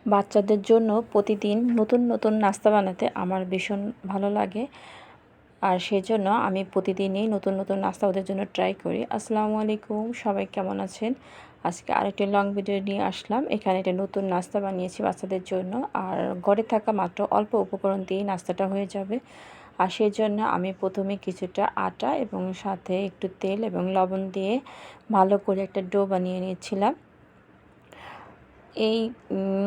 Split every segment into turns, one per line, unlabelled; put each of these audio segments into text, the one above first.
বাচ্চাদের জন্য প্রতিদিন নতুন নতুন নাস্তা বানাতে আমার ভীষণ ভালো লাগে। আর সেজন্য আমি প্রতিদিনই নতুন নতুন নাস্তা ওদের জন্য ট্রাই করি। আসসালামু আলাইকুম, সবাই কেমন আছেন? আজকে আরেকটি লং ভিডিও নিয়ে আসলাম। এখানে একটা নতুন নাস্তা বানিয়েছি বাচ্চাদের জন্য। আর ঘরে থাকা মাত্র অল্প উপকরণ দিয়েই নাস্তাটা হয়ে যাবে। আর সেজন্য আমি প্রথমে কিছুটা আটা এবং সাথে একটু তেল এবং লবণ দিয়ে ভালো করে একটা ডো বানিয়ে নিয়েছিলাম। এই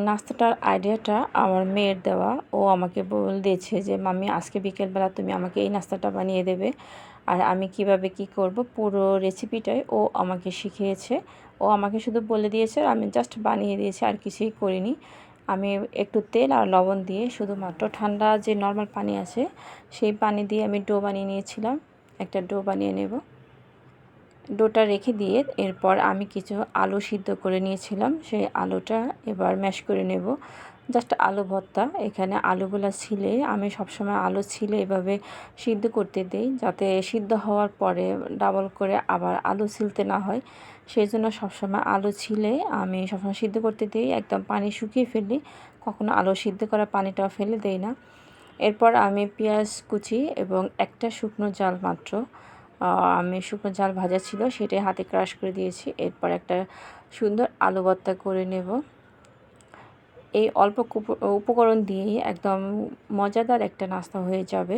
নাস্তাটার আইডিয়াটা আমার মেয়ের দেওয়া। ও আমাকে দিয়েছে যে মাম্মি আজকে বিকেলবেলা তুমি আমাকে এই নাস্তাটা বানিয়ে দেবে। আর আমি কিভাবে কি করব পুরো রেসিপিটাই ও আমাকে শিখিয়েছে। ও আমাকে শুধু বলে দিয়েছে আর আমি জাস্ট বানিয়ে দিয়েছি, আর কিছুই করিনি। আমি একটু তেল আর লবণ দিয়ে শুধুমাত্র ঠান্ডা যে নর্মাল পানি আছে সেই পানি দিয়ে আমি ডো বানিয়ে নিয়েছিলাম। একটা ডো বানিয়ে নেব। ডোটা রেখে দিয়ে এরপর আমি কিছু আলু সিদ্ধ করে নিয়েছিলাম, সেই আলুটা এবার ম্যাশ করে নেব। জাস্ট আলু ভর্তা। এখানে আলুগুলো ছিলে আমি সবসময় আলু ছিলে এভাবে সিদ্ধ করতে দিই, যাতে সিদ্ধ হওয়ার পরে ডাবল করে আবার আলু ছিলতে না হয়। সেই জন্য সবসময় আলু ছিলে আমি সবসময় সিদ্ধ করতে দিই, একদম পানি শুকিয়ে ফেলি। কখনো আলু সিদ্ধ করা পানিটাও ফেলে দেই না। এরপর আমি পেঁয়াজ কুচি এবং একটা শুকনো জাল মাত্র আমি শুকনো ঝাল ভাজা ছিল সেটাই হাতে ক্রাশ করে দিয়েছি। এরপর একটা সুন্দর আলু ভর্তা করে নেব। এই অল্প উপকরণ দিয়েই একদম মজাদার একটা নাস্তা হয়ে যাবে।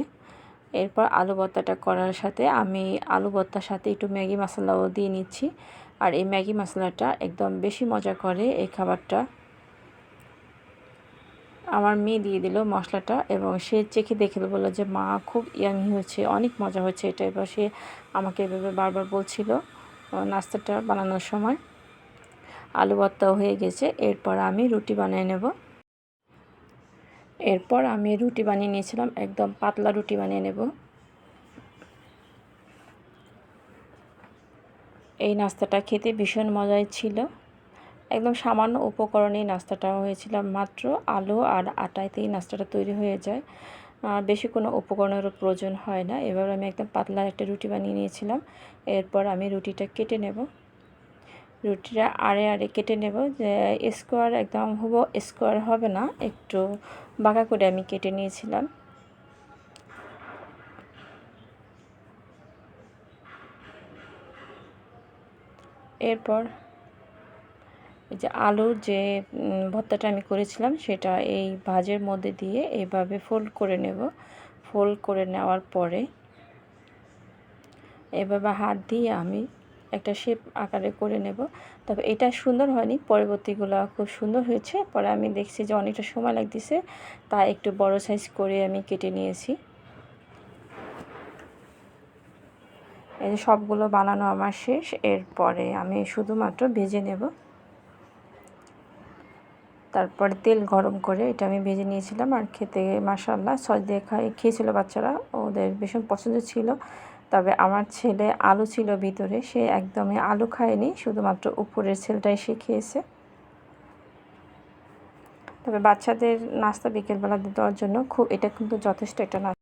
এরপর আলু ভর্তাটা করার সাথে আমি আলু ভর্তার সাথে একটু ম্যাগি মশলাও দিয়ে নিচ্ছি। আর এই ম্যাগি মশলাটা একদম বেশি মজা করে এই খাবারটা। আমার মেয়ে দিয়ে দিল মশলাটা এবং সে চেখে দেখে বলল যে মা খুব ইয়ামি হয়েছে, অনেক মজা হচ্ছে এটা। এবার সে আমাকে এভাবে বারবার বলছিল নাস্তাটা বানানোর সময়। আলু ভর্তাও হয়ে গেছে। এরপর আমি রুটি বানিয়ে নেব। এরপর আমি রুটি বানিয়ে নিয়েছিলাম, একদম পাতলা রুটি বানিয়ে নেব। এই নাস্তাটা খেতে ভীষণ মজাই ছিল। একদম সামান্য উপকরণেই নাস্তাটা হয়েছিল, মাত্র আলু আর আটাতেই নাস্তাটা তৈরি হয়ে যায়। বেশি কোনো উপকরণেরও প্রয়োজন হয় না। এবার আমি একদম পাতলা একটা রুটি বানিয়ে নিয়েছিলাম। এরপর আমি রুটিটা কেটে নেব। রুটিটা আড়ে আড়ে কেটে নেব, যে স্কোয়ার একদম স্কোয়ার হবে না, একটু বাঁকা করে আমি কেটে নিয়েছিলাম। এরপর এই যে আলুর যে ভর্তাটা আমি করেছিলাম সেটা এই ভাজের মধ্যে দিয়ে এইভাবে ফোল্ড করে নেব। ফোল্ড করে নেওয়ার পরে এভাবে হাত দিয়ে আমি একটা শেপ আকারে করে নেব। তবে এটা সুন্দর হয়নি, পরবর্তীগুলো খুব সুন্দর হয়েছে। পরে আমি দেখছি যে অনেকটা সময় লাগতেছে, তাই একটু বড় সাইজ করে আমি কেটে নিয়েছি। এই যে সবগুলো বানানো আমার শেষ। এরপরে আমি শুধুমাত্র ভেজে নেব। তারপরে তেল গরম করে এটা আমি ভেজে নিয়েছিলাম। আর খেতে মাশাআল্লাহ সস দিয়ে খেয়েছিল বাচ্চারা, ওদের ভীষণ পছন্দ ছিল। তবে আমার ছেলে আলু ছিল ভিতরে, সে একদমই আলু খায়নি, শুধুমাত্র উপরের ছেলটাই সে খেয়েছে। তবে বাচ্চাদের নাস্তা বিকেলবেলা দেওয়ার জন্য এটা কিন্তু যথেষ্ট একটা নাস্তা।